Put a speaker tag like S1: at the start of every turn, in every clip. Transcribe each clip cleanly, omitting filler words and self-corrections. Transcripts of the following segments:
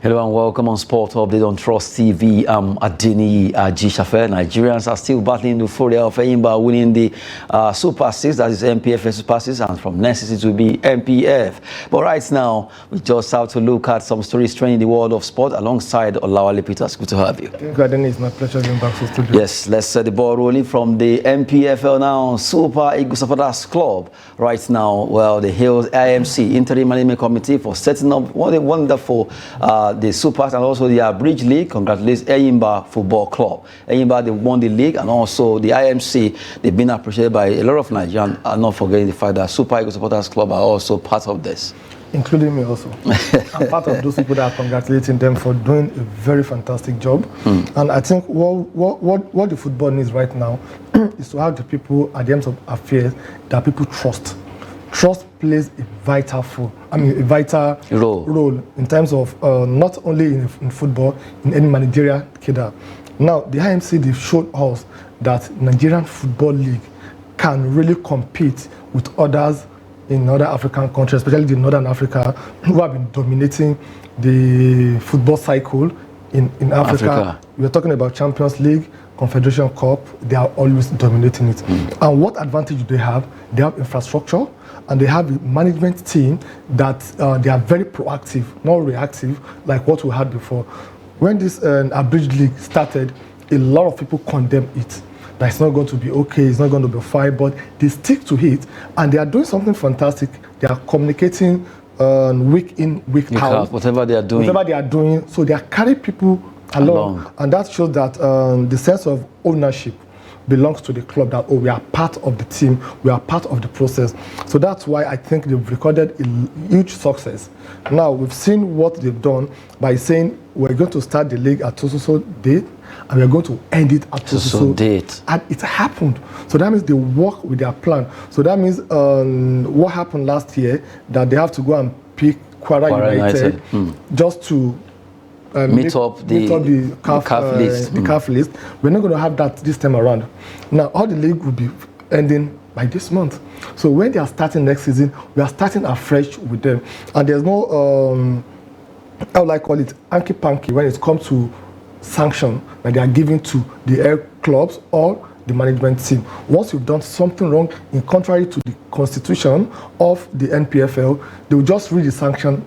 S1: Hello and welcome on Sport Update on Trust TV. I'm Adini Jishafe. Nigerians are still battling the euphoria of Eyimba winning the Super 6, that is MPFL Super 6, and from next season to be MPF. But right now, we just have to look at some stories trending in the world of sport alongside Olawale Peters. Good to have you.
S2: Thank you, Adini. It's my pleasure being back to the studio.
S1: Yes, let's set the ball rolling from the MPFL now. Super Eagles Supporters Club. Right now, well, the hails IMC, Interim Management Committee, for setting up what a wonderful the Supers and also the Bridge League. Congratulations, Eyimba Football Club. Eyimba, they won the league, and also the IMC, they've been appreciated by a lot of Nigerians, and not forgetting the fact that Super Eagles Supporters Club are also part of this.
S2: Including me also. I'm part of those people that are congratulating them for doing a very fantastic job. And I think what the football needs right now is to have the people at the end of affairs that people trust. Trust plays a vital role in terms of not only in football, in any managerial cadre. Now, the IMC, they've showed us that Nigerian Football League can really compete with others in other African countries, especially in Northern Africa, who have been dominating the football cycle in Africa. We're talking about Champions League, Confederation Cup, they are always dominating it. And what advantage do they have? They have infrastructure, and they have a management team that they are very proactive, not reactive like what we had before. When this Abridged League started, a lot of people condemned it. That it's not going to be okay, it's not going to be fine, but they stick to it, and they are doing something fantastic. They are communicating week in, week out.
S1: Whatever they are doing.
S2: So they are carrying people along. And that shows that the sense of ownership belongs to the club, that, oh, we are part of the team, we are part of the process. So that's why I think they've recorded a huge success. Now, we've seen what they've done by saying we're going to start the league at so date, and we're going to end it at so date. And it happened. So that means they work with their plan. So that means what happened last year, that they have to go and pick Kwara United just to meet up the CAF list. The CAF list. We're not going to have that this time around. Now, all the league will be ending by this month. So when they are starting next season, we are starting afresh with them. And there's no, how would I call it, hanky-panky when it comes to sanction that they are giving to the air clubs or the management team. Once you've done something wrong, in contrary to the constitution of the NPFL, they will just read the sanction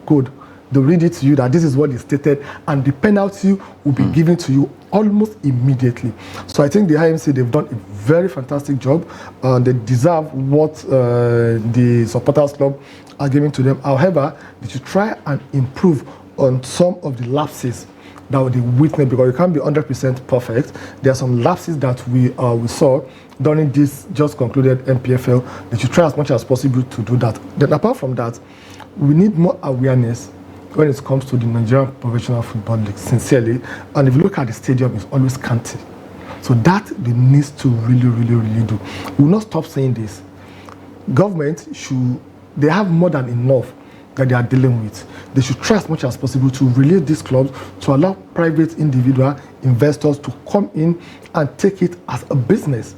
S2: code. They'll read it to you that this is what is stated, and the penalty will be given to you almost immediately. So I think the IMC, they've done a very fantastic job. They deserve what the supporters club are giving to them. However, they should try and improve on some of the lapses that they witnessed, because you can't be 100% perfect. There are some lapses that we saw during this just concluded MPFL. They should try as much as possible to do that. Then apart from that, we need more awareness when it comes to the Nigerian Professional Football League, sincerely. And if you look at the stadium, it's always scanty. So that they need to really do. We will not stop saying this. Government they have more than enough that they are dealing with. They should try as much as possible to release these clubs, to allow private individual investors to come in and take it as a business.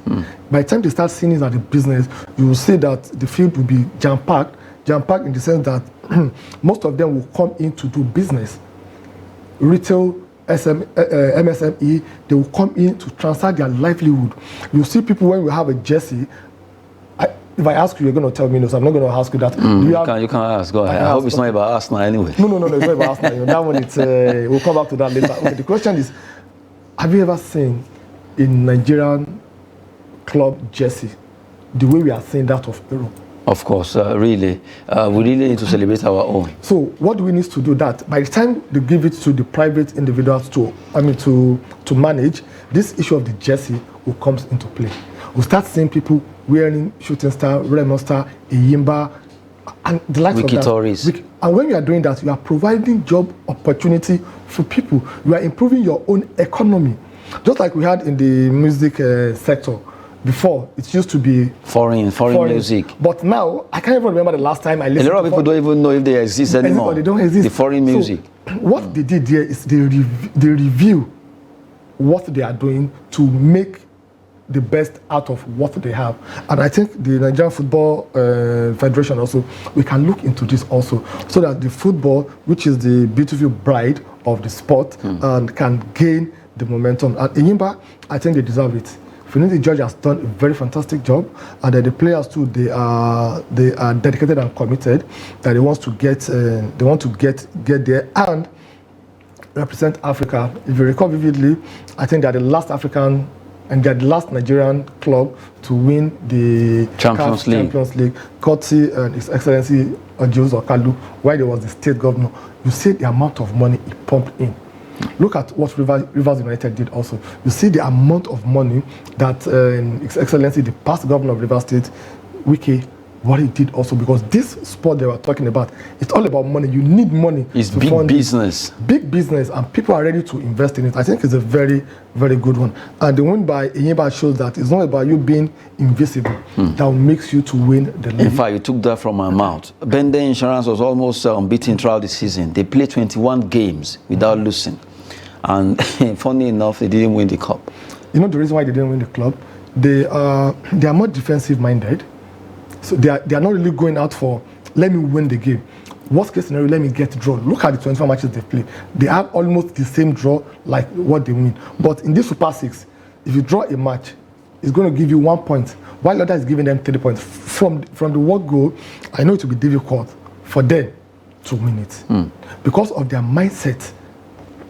S2: By the time they start seeing it as a business, you will see that the field will be jam-packed in the sense that most of them will come in to do business. Retail, MSME, they will come in to transfer their livelihood. You see people, when we have a jersey, if I ask you, you're going to tell me no, so I'm not going to ask you that.
S1: You can ask, go ahead. I hope it's not about Arsenal anyway.
S2: No, it's not about Arsenal. That one, we'll come back to that later. Okay, the question is, have you ever seen a Nigerian club jersey the way we are seeing that of Europe?
S1: Of course, really. We really need to celebrate our own.
S2: So what do we need to do that? By the time they give it to the private individuals to manage, this issue of the jersey will come into play. We'll start seeing people wearing Shooting Star, Raymond Star, Eyimba, and the likes of that. And when you are doing that, you are providing job opportunity for people. You are improving your own economy. Just like we had in the music sector. Before, it used to be
S1: foreign music.
S2: But now, I can't even remember the last time I listened.
S1: A lot of people don't even know if they exist anymore.
S2: They don't exist.
S1: The foreign music.
S2: What they did there is they review what they are doing to make the best out of what they have. And I think the Nigerian Football Federation also, we can look into this also, so that the football, which is the beautiful bride of the sport, can gain the momentum. And Enyimba, I think they deserve it. Finidi George has done a very fantastic job, and the players too, they are dedicated and committed, that they want to get there and represent Africa. If you recall vividly, I think they're the last African and they're the last Nigerian club to win the
S1: Champions League.
S2: Courtesy and His Excellency Ojiuzo Kalu, while he was the state governor. You see the amount of money he pumped in. Look at what Rivers United did also. You see the amount of money that His Excellency, the past governor of Rivers State, Wike, what he did also, because this sport they were talking about, it's all about money. You need money.
S1: It's big business.
S2: Big business, and people are ready to invest in it. I think it's a very, very good one. And the win by Enyimba shows that it's not about you being invisible that makes you to win the league.
S1: In fact, you took that from my mouth. Bende Insurance was almost unbeaten throughout the season. They played 21 games without losing. And funny enough, they didn't win the cup.
S2: You know the reason why they didn't win the club? They are more defensive minded. So they are not really going out for, let me win the game. Worst case scenario, let me get draw. Look at the 24 matches they play. They have almost the same draw like what they win. But in this Super 6, if you draw a match, it's going to give you 1 point, while others is giving them 30 points. From the word go, I know it will be difficult for them to win it because of their mindset.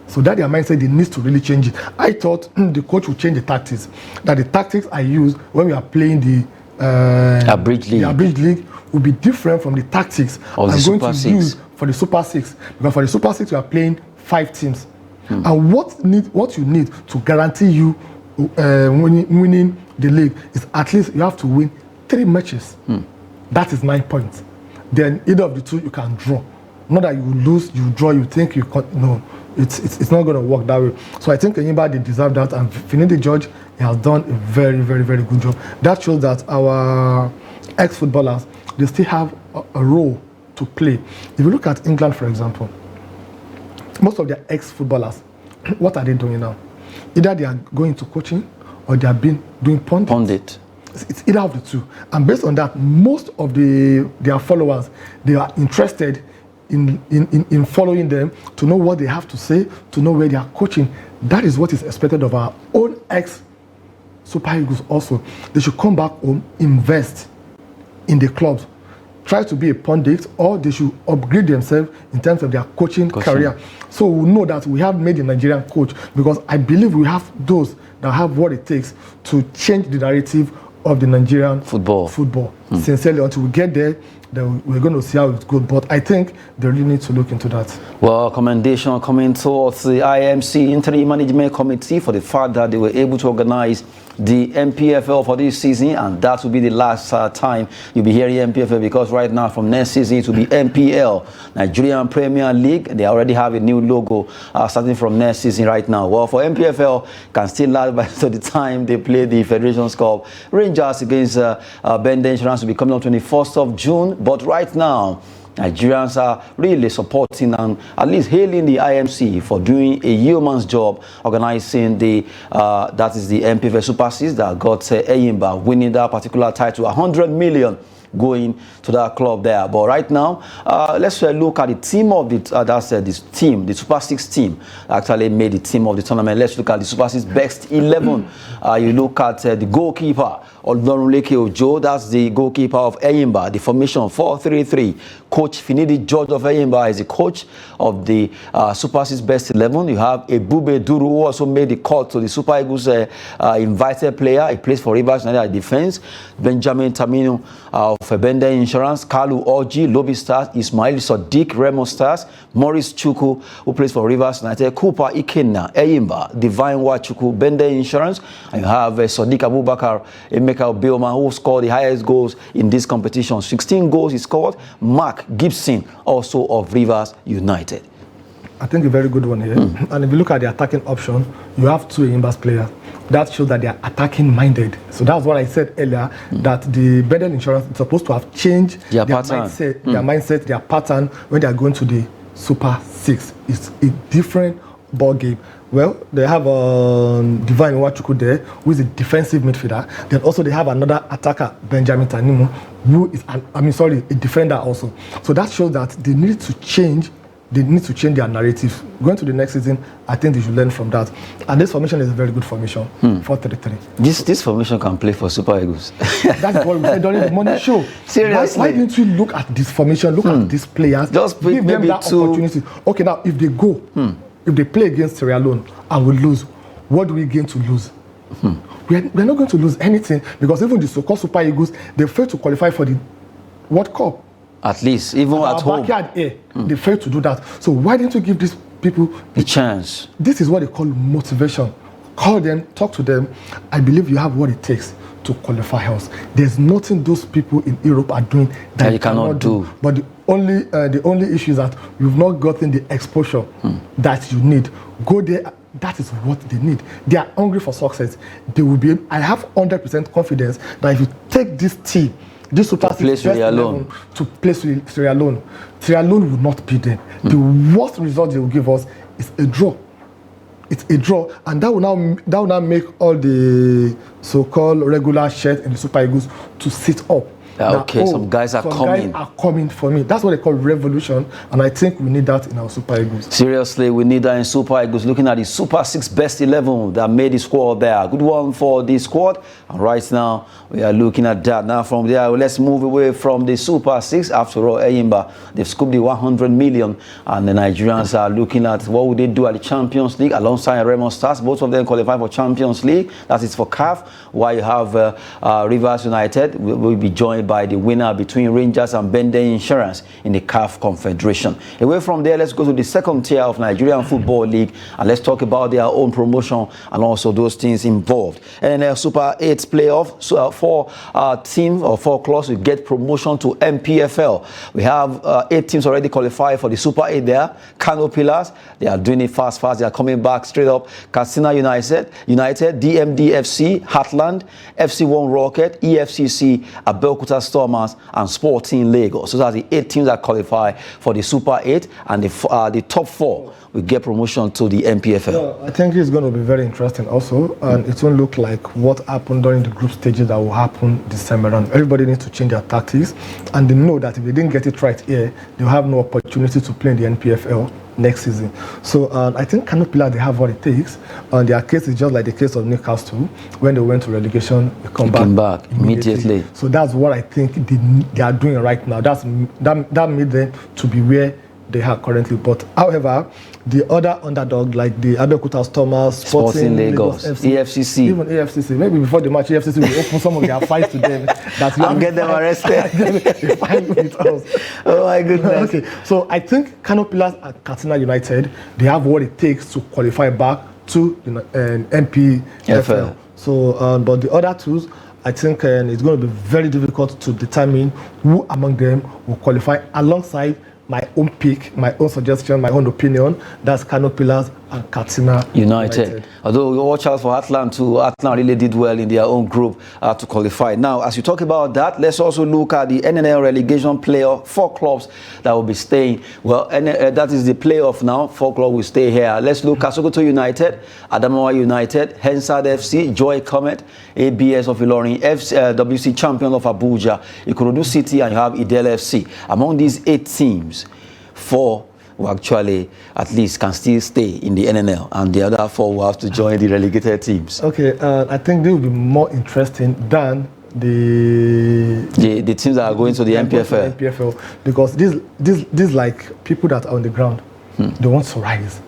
S2: So that their mindset, they need to really change it. I thought the coach would change the tactics. That the tactics I use when we are playing the
S1: Abridged
S2: League will be different from the tactics I'm going to use for the Super 6. Because for the Super 6, we are playing 5 teams. And what you need to guarantee you winning the league is at least you have to win 3 matches. That is 9 points. Then either of the 2 you can draw. Not that you lose, you draw, you think you can't. No, it's not going to work that way. So I think Enyimba, they deserve that, and Finidi George, he has done a very, very, very good job. That shows that our ex-footballers, they still have a role to play. If you look at England, for example, most of their ex-footballers, what are they doing now? Either they are going to coaching or they have been doing pundit. It's either of the 2. And based on that, most of their followers, they are interested in following them, to know what they have to say, to know where they are coaching. That is what is expected of our own ex-Super Eagles also. They should come back home, invest in the clubs, try to be a pundit, or they should upgrade themselves in terms of their coaching career. So we know that we have made a Nigerian coach, because I believe we have those that have what it takes to change the narrative of the Nigerian football. Sincerely, until we get there, then we're going to see how it's good. But I think they really need to look into that.
S1: Well, commendation coming towards the IMC Interim Management Committee for the fact that they were able to organize the MPFL for this season, and that will be the last time you'll be hearing MPFL, because right now from next season it will be MPL, Nigerian Premier League. They already have a new logo starting from next season right now. Well, for MPFL, can still last by the time they play the Federations Cup. Rangers against Bende Insurance will be coming on 21st of June, but right now Nigerians are really supporting and at least hailing the IMC for doing a yeoman's job organizing the that is the MPFL Super 6 that got Enyimba winning that particular title, 100 million going to that club there. But right now, let's look at the team of the this team, the Super 6 team actually made the team of the tournament. Let's look at the Super 6 best 11. You look at the goalkeeper, Olorunleke Ojo, that's the goalkeeper of Enyimba. The formation 4-3-3. Coach Finidi George of Enyimba is the coach of the Super 6 best 11. You have Ebube Duru, who also made the call to the Super Eagles invited player. He plays for Rivers United Defense. Benjamin Tamino of Bende Insurance, Kalu Orji, Lobi Stars, Ismail Sadiq, Remo Stars, Maurice Chuku, who plays for Rivers United, Cooper Ikenna, Enyimba, Divine Wachuku, Bende Insurance, and you have Sadiq Abubakar, Emeka Obioma, who scored the highest goals in this competition. 16 goals he scored. Mark Gibson, also of Rivers United.
S2: I think a very good one here. And if you look at the attacking option, you have 2 Enyimba's players. That shows that they are attacking minded. So that's what I said earlier, that the Bende Insurance is supposed to have changed their mindset, their pattern when they are going to the Super 6. It's a different ball game. Well, they have Divine Nwachukwu there, who is a defensive midfielder. Then also they have another attacker, Benjamin Tanimu, who is, a defender also. So that shows that they need to change. They need to change their narrative. Going to the next season, I think they should learn from that. And this formation is a very good formation, 4-3-3.
S1: This formation can play for Super Eagles.
S2: That's what we said during the morning show.
S1: Seriously.
S2: Why didn't we look at this formation, look at these players,
S1: just
S2: give them that opportunity? Okay, now if they go, if they play against Sierra Leone and we lose, what do we gain to lose? We're not going to lose anything, because even the so-called Super Eagles, they failed to qualify for the World Cup.
S1: At least, even at home.
S2: They failed to do that. So why didn't you give these people
S1: a chance?
S2: This is what they call motivation. Call them, talk to them. I believe you have what it takes to qualify else. There's nothing those people in Europe are doing that you cannot do. But the only issue is that you've not gotten the exposure that you need. Go there. That is what they need. They are hungry for success. They will be. I have 100% confidence that if you take this team, this Super Six to play Sierra Leone will not beat them. The worst result they will give us is a draw. It's a draw, and that will now make all the so-called regular shirts in the Super Eagles to sit up.
S1: Okay, some guys are coming.
S2: Guys are coming for me. That's what they call revolution, and I think we need that in our Super Eagles.
S1: Seriously, we need that in Super Eagles. Looking at the Super 6 best 11 that made the squad there. Good one for the squad. And right now, we are looking at that. Now from there, let's move away from the Super 6. After all, Eyimba, they've scooped the 100 million, and the Nigerians are looking at what would they do at the Champions League alongside Remo Stars. Both of them qualify for Champions League. That is for CAF. While you have Rivers United will be joined by the winner between Rangers and Bende Insurance in the CAF Confederation. Away from there, let's go to the second tier of Nigerian Football League, and let's talk about their own promotion and also those things involved. And then Super 8 playoff, so 4 teams or 4 clubs will get promotion to MPFL. We have 8 teams already qualified for the Super 8 there. Kano Pillars, they are doing it fast. They are coming back straight up. Katsina United, DMD FC, Heartland, FC1 Rocket, EFCC, Abeokuta Stormers, and Sporting Lagos. So that's the 8 teams that qualify for the Super 8, and the top 4 will get promotion to the MPFL.
S2: Yeah, I think it's going to be very interesting also, and it won't look like what happened during the group stages that will happen this time around. Everybody needs to change their tactics, and they know that if they didn't get it right here, they'll have no opportunity to play in the NPFL next season. So I think Kano Pillars, they have what it takes, and their case is just like the case of Newcastle. When they went to relegation, they came back immediately. So that's what I think they are doing right now. That made them to be where they are currently. But however, the other underdog, like the Abeokuta Stormers, Sporting Lagos FC,
S1: EFCC,
S2: even EFCC, maybe before the match, EFCC will open some of their fights to them.
S1: I'll get them arrested.
S2: They fight with us.
S1: Oh my goodness.
S2: Okay, so I think Kano Pillars and Katsina United, they have what it takes to qualify back to MPFL. So, but the other two, I think it's going to be very difficult to determine who among them will qualify alongside my own pick, my own suggestion, my own opinion. That's Kano Pillars and Katsina United.
S1: Although watch out for Atlant too. Atlant really did well in their own group to qualify. Now, as you talk about that, let's also look at the NNL relegation playoff. 4 clubs that will be staying. Well, that is the playoff now. 4 clubs will stay here. Let's look at Sokoto United, Adamawa United, Hensad FC, Joy Comet, ABS of Ilorin, WC Champion of Abuja, Ikorodu City, and you have Idel FC. Among these 8 teams, 4 will actually at least can still stay in the NNL, and the other 4 will have to join the relegated teams.
S2: Okay, I think they will be more interesting than the
S1: teams that are going to the MPFL.
S2: Because these like people that are on the ground, they want to rise.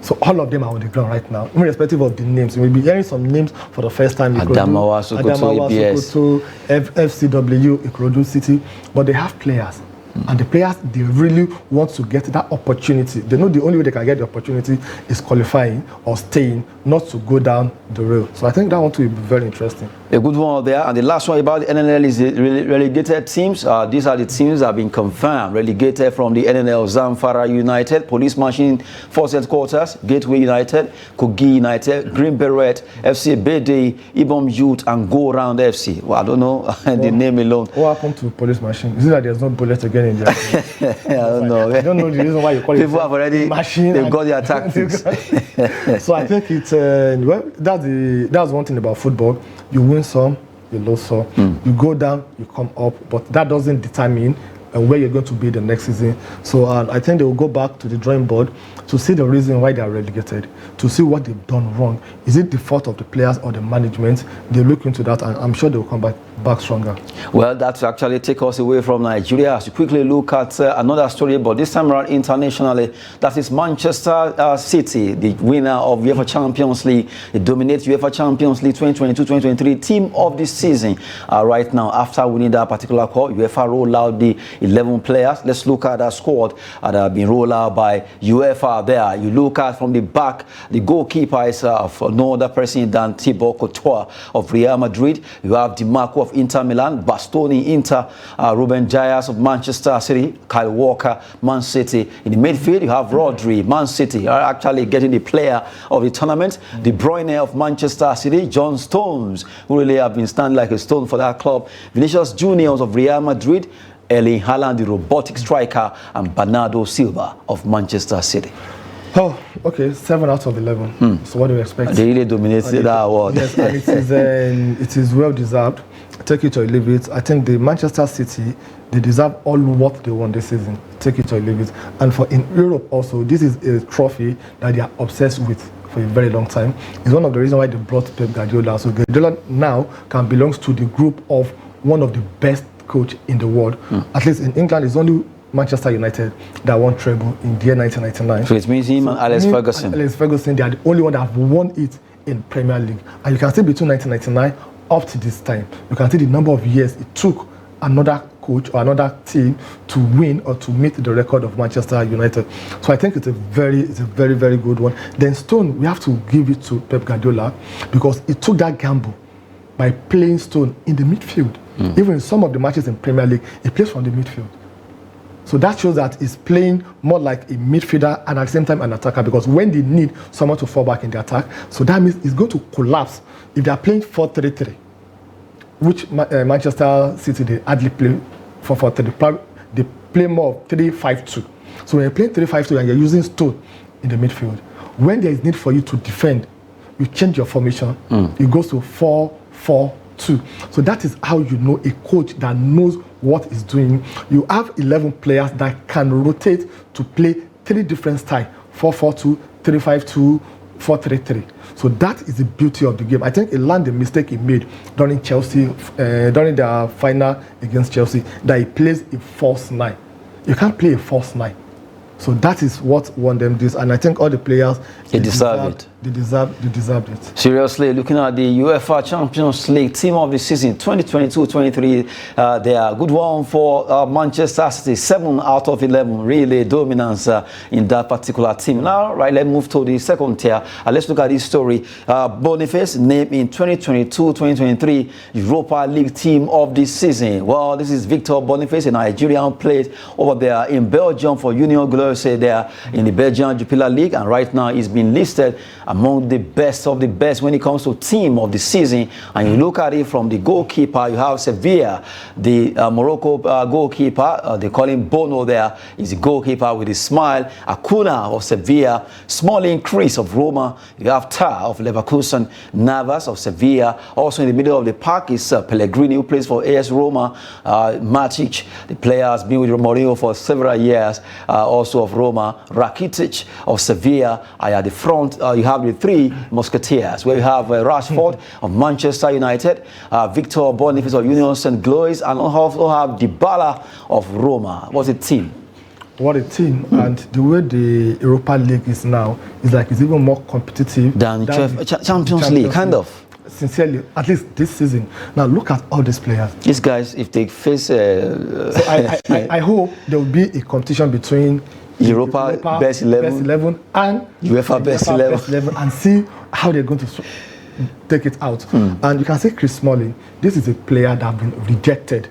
S2: So all of them are on the ground right now, irrespective of the names. We'll be hearing some names for the first time.
S1: Adamawa, Sokoto, ABS,
S2: FCW, Ikorodu City, but they have players. And the players, they really want to get that opportunity. They know the only way they can get the opportunity is qualifying or staying, not to go down the road. So I think that one will be very interesting.
S1: A good one there. And the last one about the NNL is the relegated teams. These are the teams that have been confirmed. Relegated from the NNL: Zamfara United, Police Machine Force Headquarters, Gateway United, Kogi United, Green Beret, FC Bede, Ibom Youth, and Go Round FC. Well, I don't know the name alone.
S2: What happened to Police Machine? Is it that there's no bullet again in there?
S1: I don't know.
S2: I don't know the reason why you call it.
S1: People have already
S2: machine.
S1: They've got their tactics.
S2: So I think it's well, that's one thing about football. You win some, you lose some. You go down, you come up, but that doesn't determine where you're going to be the next season. So I think they will go back to the drawing board to see the reason why they are relegated, to see what they've done wrong. Is it the fault of the players or the management? They look into that, and I'm sure they will come back stronger.
S1: Well, that actually take us away from Nigeria as we quickly look at another story, but this time around internationally. That is Manchester City, the winner of UEFA Champions League. They dominate UEFA Champions League 2022-2023 team of the season right now. After winning that particular call, UEFA rolled out the 11 players. Let's look at that squad that have been rolled out by UEFA there. You look at from the back, the goalkeeper is no other person than Thibaut Courtois of Real Madrid. You have Di Marco of Inter Milan, Bastoni Inter, Ruben Dias of Manchester City, Kyle Walker, Man City. In the midfield, you have Rodri, Man City are actually getting the player of the tournament. De Bruyne of Manchester City, John Stones, who really have been standing like a stone for that club, Vinicius Juniors of Real Madrid, Erling Haaland, the robotic striker, and Bernardo Silva of Manchester City.
S2: Oh, okay, 7 out of 11. So what do you expect?
S1: They really dominated that award.
S2: Yes, and it is well deserved. Take it or leave it. I think the Manchester City, they deserve all what they won this season. Take it or leave it. And for in Europe also, this is a trophy that they are obsessed with for a very long time. It's one of the reasons why they brought Pep Guardiola. So Guardiola now can belongs to the group of one of the best coach in the world. At least in England, it's only Manchester United that won treble in the year 1999.
S1: So it means him and Alex Ferguson.
S2: Alex Ferguson, they are the only one that have won it in Premier League. And you can see between 1999 up to this time, you can see the number of years it took another coach or another team to win or to meet the record of Manchester United. So I think it's a very, very good one. Then Stone, we have to give it to Pep Guardiola because he took that gamble by playing Stone in the midfield. Even in some of the matches in Premier League, he plays from the midfield. So that shows that he's playing more like a midfielder and at the same time an attacker, because when they need someone to fall back in the attack, so that means it's going to collapse. If they are playing 4-3-3, which Manchester City, they hardly play 4-4-3, they play more of 3-5-2. So when you're playing 3-5-2 and you're using Stone in the midfield, when there is need for you to defend, you change your formation, it goes to 4-4-2. So that is how you know a coach that knows what he's doing. You have 11 players that can rotate to play 3 different styles: 4-4-2, 3-5-2, 4-3-3. So that is the beauty of the game. I think he learned the mistake he made during Chelsea, during the final against Chelsea, that he plays a false 9. You can't play a false 9. So that is what won them this, and I think all the players
S1: they deserve it.
S2: They deserved it.
S1: Seriously, looking at the UEFA Champions League team of the season 2022-23, they are a good one for Manchester City. 7 out of 11, really dominance in that particular team. Now, right, let's move to the second tier. Let's look at this story. Boniface named in 2022-2023 Europa League team of the season. Well, this is Victor Boniface, a Nigerian, played over there in Belgium for Union Glorieux there in the Belgian Jupiler League, and right now he's been listed among the best of the best when it comes to team of the season. And you look at it from the goalkeeper, you have Sevilla, the Morocco goalkeeper, they call him Bono there. He's a goalkeeper with a smile. Acuna of Sevilla, Smalling Chris of Roma, you have Tar of Leverkusen, Navas of Sevilla. Also in the middle of the park is Pellegrini, who plays for AS Roma, Matic, the player has been with Mourinho for several years, also of Roma, Rakitic of Sevilla. At the front, you have the 3 Musketeers, where you have Rashford of Manchester United, Victor Boniface of Union St. Louis, and also have Dybala of Roma. What's a team?
S2: What a team. And the way the Europa League is now, is like it's even more competitive
S1: than Champions League, kind of.
S2: Sincerely, at least this season. Now look at all these players.
S1: These guys, if they face...
S2: so I hope there will be a competition between
S1: Europa best 11
S2: and
S1: UEFA best 11,
S2: and see how they're going to take it out. And you can see Chris Smalling, this is a player that has been rejected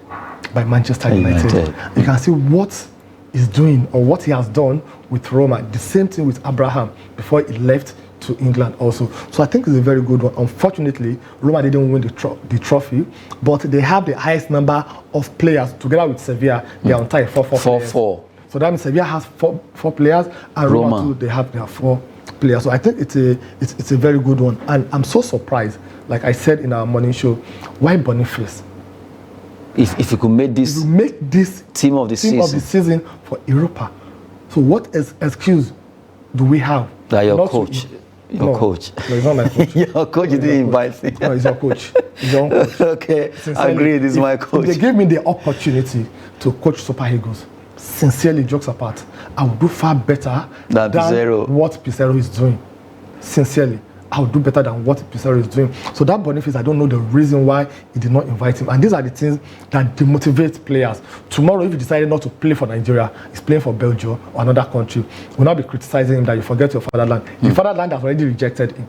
S2: by Manchester United. You can see what he's doing or what he has done with Roma. The same thing with Abraham before he left to England also. So I think it's a very good one. Unfortunately, Roma didn't win the trophy, but they have the highest number of players together with Sevilla. They are on tie 4-4. So that means Sevilla has four players, and Roma too, they have their 4 players. So I think it's a very good one. And I'm so surprised, like I said in our morning show, why Boniface?
S1: If you could make this team of the
S2: season for Europa. So what excuse do we have?
S1: That your coach. Your coach.
S2: No, it's not my coach.
S1: Your coach didn't invite me.
S2: No, it's your coach. It's your own coach.
S1: Okay, I agree. This is my coach.
S2: If they gave me the opportunity to coach Super Eagles, sincerely, jokes apart, I would do far better than what Pizarro is doing. Sincerely, I would do better than what Pizarro is doing. So that Boniface, I don't know the reason why he did not invite him. And these are the things that demotivate players. Tomorrow, if he decided not to play for Nigeria, he's playing for Belgium or another country, we'll not be criticizing him that you forget your fatherland. The fatherland has already rejected him.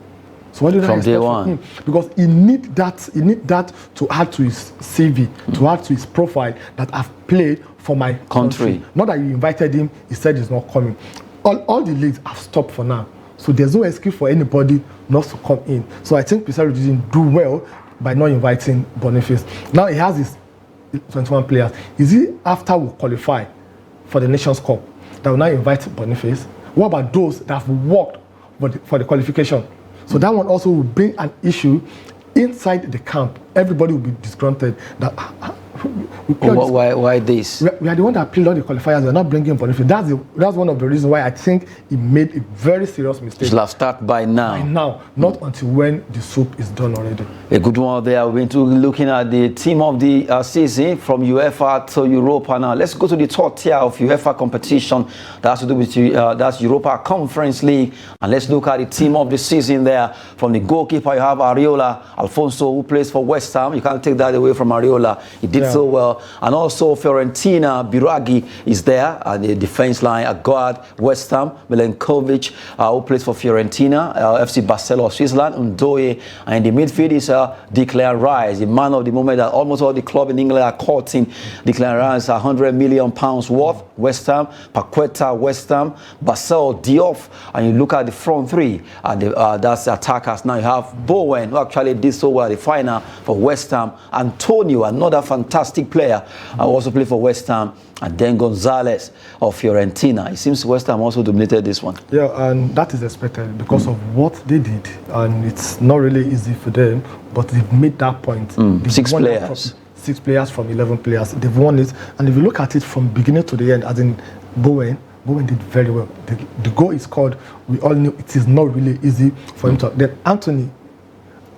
S2: So what do you expect from him? Because he need that to add to his CV, to add to his profile that I've played for my country. Not that you invited him, he said he's not coming. All the leagues have stopped for now. So there's no excuse for anybody not to come in. So I think Pizarro didn't do well by not inviting Boniface. Now he has his 21 players. Is he, after we qualify for the Nations Cup, that will now invite Boniface? What about those that have worked for the qualification? So that one also will bring an issue inside the camp. Everybody will be disgruntled that
S1: why this?
S2: We are the one that played all the qualifiers. We're not bringing Boniface. That's one of the reasons why I think he made a very serious mistake.
S1: Should have started by now.
S2: By now, not until when the soup is done already.
S1: A good one there. We're going to be looking at the team of the season from UEFA to Europa now. Let's go to the third tier of UEFA competition. That has to do with that's Europa Conference League. And let's look at the team of the season there. From the goalkeeper, you have Areola Alfonso, who plays for West Ham. You can't take that away from Areola. He did so well. And also Fiorentina, Biraghi is there at the defense line. A guard, West Ham, Milenkovic, who plays for Fiorentina, FC Barcelona of Switzerland, Ndoye. And in the midfield is Declan Rice, the man of the moment that almost all the club in England are courting. Declan Rice, £100 million worth, West Ham, Paqueta, West Ham, Basel, Diop. And you look at the front three, that's the attackers. Now you have Bowen, who actually did so well at the final for West Ham. Antonio, another fantastic player, also played for West Ham. And then Gonzalez of Fiorentina. It seems West Ham also dominated this one.
S2: Yeah, and that is expected because of what they did. And it's not really easy for them, but they've made that point.
S1: 6 players.
S2: 6 players from 11 players. They've won it. And if you look at it from beginning to the end, as in Bowen did very well. The goal is scored. We all knew it is not really easy for him to. Then Anthony,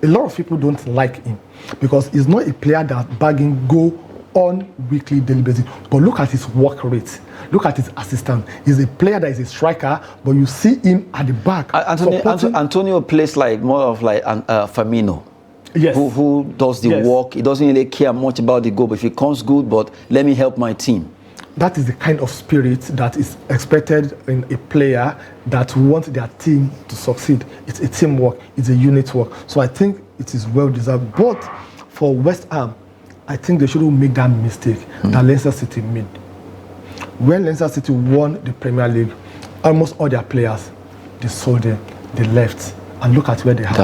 S2: a lot of people don't like him because he's not a player that bagging goal on weekly, daily basis. But look at his work rate. Look at his assistant. He's a player that is a striker, but you see him at the back.
S1: Antonio plays like more of like Firmino.
S2: Yes.
S1: Who does the work. He doesn't really care much about the goal, but if it comes good, but let me help my team.
S2: That is the kind of spirit that is expected in a player that wants their team to succeed. It's a teamwork. It's a unit work. So I think it is well deserved. But for West Ham, I think they shouldn't make that mistake that Leicester City made. When Leicester City won the Premier League, almost all their players, they sold them, they left, and look at where they have.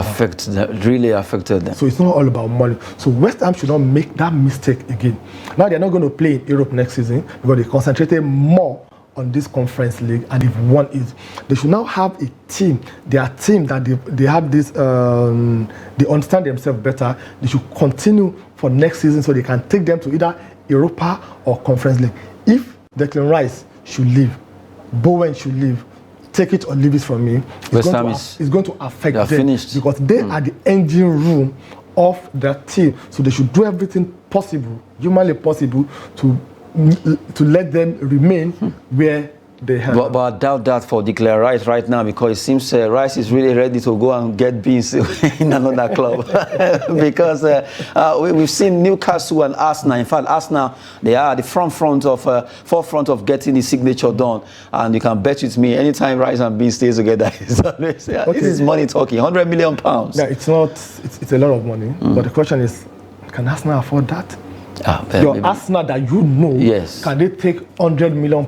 S1: Really affected them.
S2: So it's not all about money. So West Ham should not make that mistake again. Now they're not going to play in Europe next season because they concentrated more on this conference league and they've won it. They should now have a team, their team that they have this, they understand themselves better. They should continue for next season so they can take them to either Europa or conference league. If Declan Rice should leave, Bowen should leave, take it or leave it from me, it's going to affect them
S1: finished.
S2: Because they are the engine room of their team. So they should do everything possible, humanly possible, to let them remain where they have.
S1: But I doubt that for Declan Rice right now, because it seems Rice is really ready to go and get beans in another club. Because we've seen Newcastle and Arsenal. In fact, Arsenal, they are at the forefront of getting the signature done. And you can bet with me, anytime Rice and Beans stays together, this is money talking. £100 million.
S2: Yeah, it's not. It's a lot of money. But the question is, can Arsenal afford that? Your maybe. Arsenal that you know,
S1: yes.
S2: Can they take £100 million?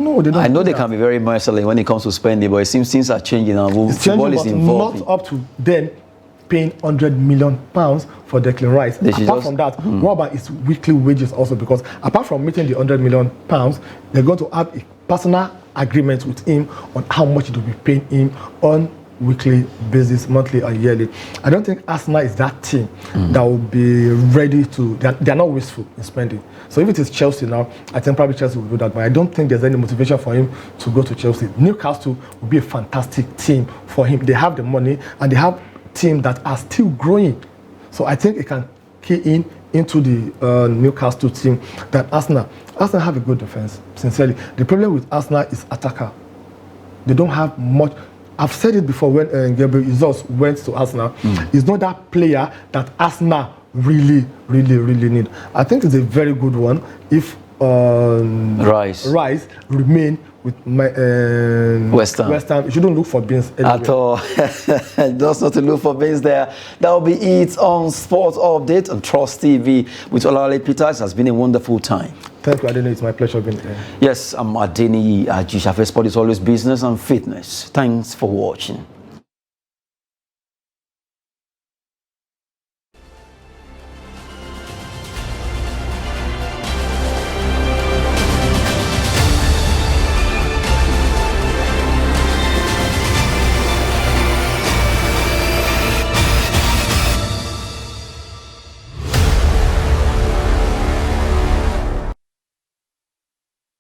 S2: No, they don't.
S1: I know they can be very merciless when it comes to spending, but it seems things are changing now. Football is involved.
S2: Not up to them paying £100 million for Declan Rice. Apart from that, what about his weekly wages also? Because apart from meeting the £100 million, they're going to have a personal agreement with him on how much it will be paying him on weekly basis, monthly or yearly. I don't think Arsenal is that team that will be ready to, they're not wasteful in spending. So if it is Chelsea now, I think probably Chelsea will do that, but I don't think there's any motivation for him to go to Chelsea. Newcastle will be a fantastic team for him. They have the money and they have teams that are still growing. So I think it can key into the Newcastle team that Arsenal have a good defense, sincerely. The problem with Arsenal is attacker. They don't have much. I've said it before when Gabriel Jesus went to Arsenal. He's not that player that Arsenal really need. I think it's a very good one if Rice remain with West Ham. You shouldn't look for Beans anywhere. At all.
S1: Just not to look for Beans there. That will be it on Sports Update on Trust TV with Olale Peter. It has been a wonderful time.
S2: Thank you, Adeni. It's my pleasure being here.
S1: Yes, I'm Adeni Ajishafe. Sport is always business and fitness. Thanks for watching.